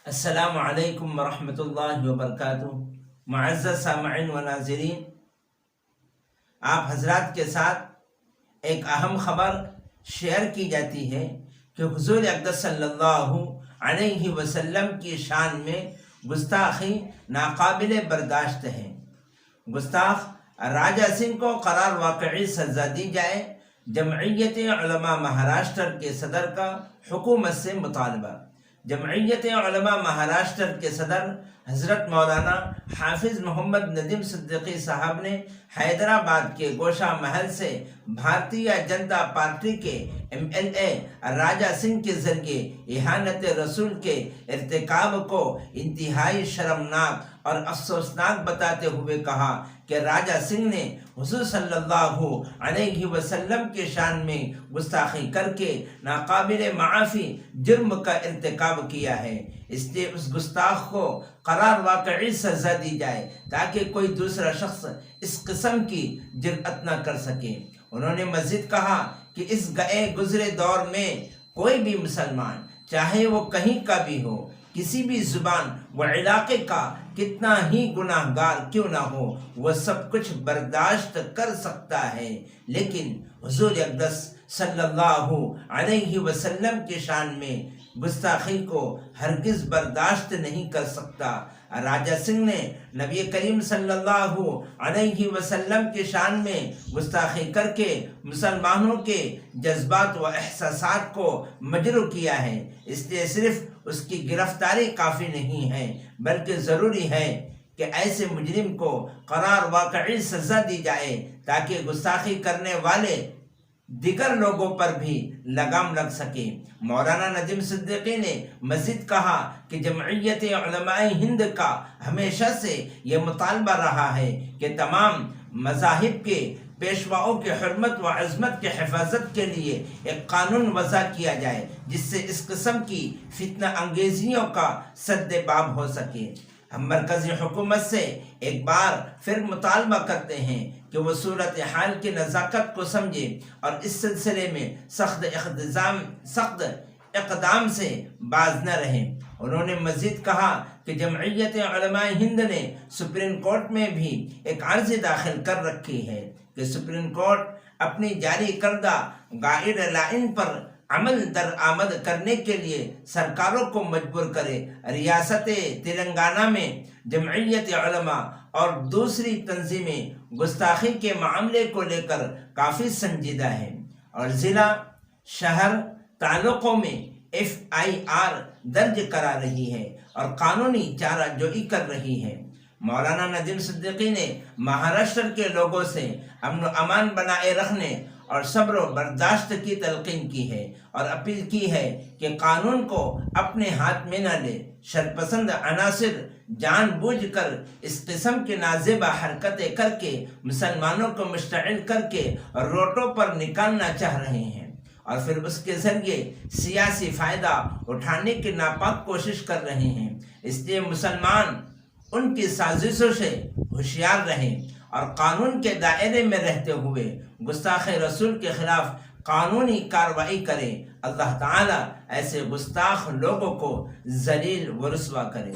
السلام علیکم ورحمۃ اللہ وبرکاتہ۔ معزز سامعین و ناظرین، آپ حضرات کے ساتھ ایک اہم خبر شیئر کی جاتی ہے کہ حضور اقدس صلی اللہ علیہ وسلم کی شان میں گستاخی ناقابل برداشت ہے۔ گستاخ راجہ سنگھ کو قرار واقعی سزا دی جائے۔ جمعیت علماء مہاراشٹر کے صدر کا حکومت سے مطالبہ۔ جمعیت علماء مہاراشٹر کے صدر حضرت مولانا حافظ محمد ندیم صدیقی صاحب نے حیدرآباد کے گوشہ محل سے بھارتیہ جنتا پارٹی کے MLA راجہ سنگھ کے ذریعے اہانت رسول کے ارتکاب کو انتہائی شرمناک اور افسوسناک بتاتے ہوئے کہا کہ راجہ سنگھ نے حضور صلی اللہ علیہ وسلم کے شان میں گستاخی کر کے ناقابل معافی جرم کا ارتکاب کیا ہے، اس لیے اس گستاخ کو قرار واقعی سزا دی جائے تاکہ کوئی دوسرا شخص اس قسم کی جرأت نہ کر سکے۔ انہوں نے مزید کہا کہ اس گئے گزرے دور میں کوئی بھی مسلمان چاہے وہ کہیں کا بھی ہو، کسی بھی زبان و علاقے کا کتنا ہی گناہ گار کیوں نہ ہو، وہ سب کچھ برداشت کر سکتا ہے، لیکن حضور اقدس صلی اللہ علیہ وسلم کی شان میں گستاخی کو ہرگز برداشت نہیں کر سکتا۔ راجہ سنگھ نے نبی کریم صلی اللہ علیہ وسلم کی شان میں گستاخی کر کے مسلمانوں کے جذبات و احساسات کو مجروح کیا ہے، اس لیے صرف اس کی گرفتاری کافی نہیں ہے بلکہ ضروری ہے کہ ایسے مجرم کو قرار واقعی سزا دی جائے تاکہ گستاخی کرنے والے دیگر لوگوں پر بھی لگام لگ سکے۔ مولانا ندیم صدیقی نے مزید کہا کہ جمعیت علماء ہند کا ہمیشہ سے یہ مطالبہ رہا ہے کہ تمام مذاہب کے پیشواؤں کی حرمت و عظمت کی حفاظت کے لیے ایک قانون وضع کیا جائے جس سے اس قسم کی فتنہ انگیزیوں کا سد باب ہو سکے۔ ہم مرکزی حکومت سے ایک بار پھر مطالبہ کرتے ہیں کہ وہ صورتحال کی نزاکت کو سمجھے اور اس سلسلے میں سخت اقدام سے باز نہ رہیں۔ انہوں نے مزید کہا کہ جمعیت علماء ہند نے سپریم کورٹ میں بھی ایک عرضی داخل کر رکھی ہے کہ سپریم کورٹ اپنی جاری کردہ گائیڈ لائن پر عمل درآمد کرنے کے لیے سرکاروں کو مجبور کرے۔ ریاست تلنگانہ میں جمعیت علماء اور دوسری تنظیمیں گستاخی کے معاملے کو لے کر کافی سنجیدہ ہیں اور ضلع شہر تعلقوں میں FIR درج کرا رہی ہے اور قانونی چارہ جوئی کر رہی ہے۔ مولانا ندیم صدیقی نے مہاراشٹر کے لوگوں سے امن و امان بنائے رکھنے اور صبر و برداشت کی تلقین کی ہے اور اپیل کی ہے کہ قانون کو اپنے ہاتھ میں نہ لے۔ شرپسند عناصر جان بوجھ کر اس قسم کی نازیبہ حرکتیں کر کے مسلمانوں کو مشتعل کر کے روٹوں پر نکالنا چاہ رہے ہیں اور پھر اس کے ذریعے سیاسی فائدہ اٹھانے کی ناپاک کوشش کر رہے ہیں، اس لیے مسلمان ان کی سازشوں سے ہوشیار رہیں اور قانون کے دائرے میں رہتے ہوئے گستاخ رسول کے خلاف قانونی کارروائی کریں۔ اللہ تعالیٰ ایسے گستاخ لوگوں کو ذلیل و رسوا کرے۔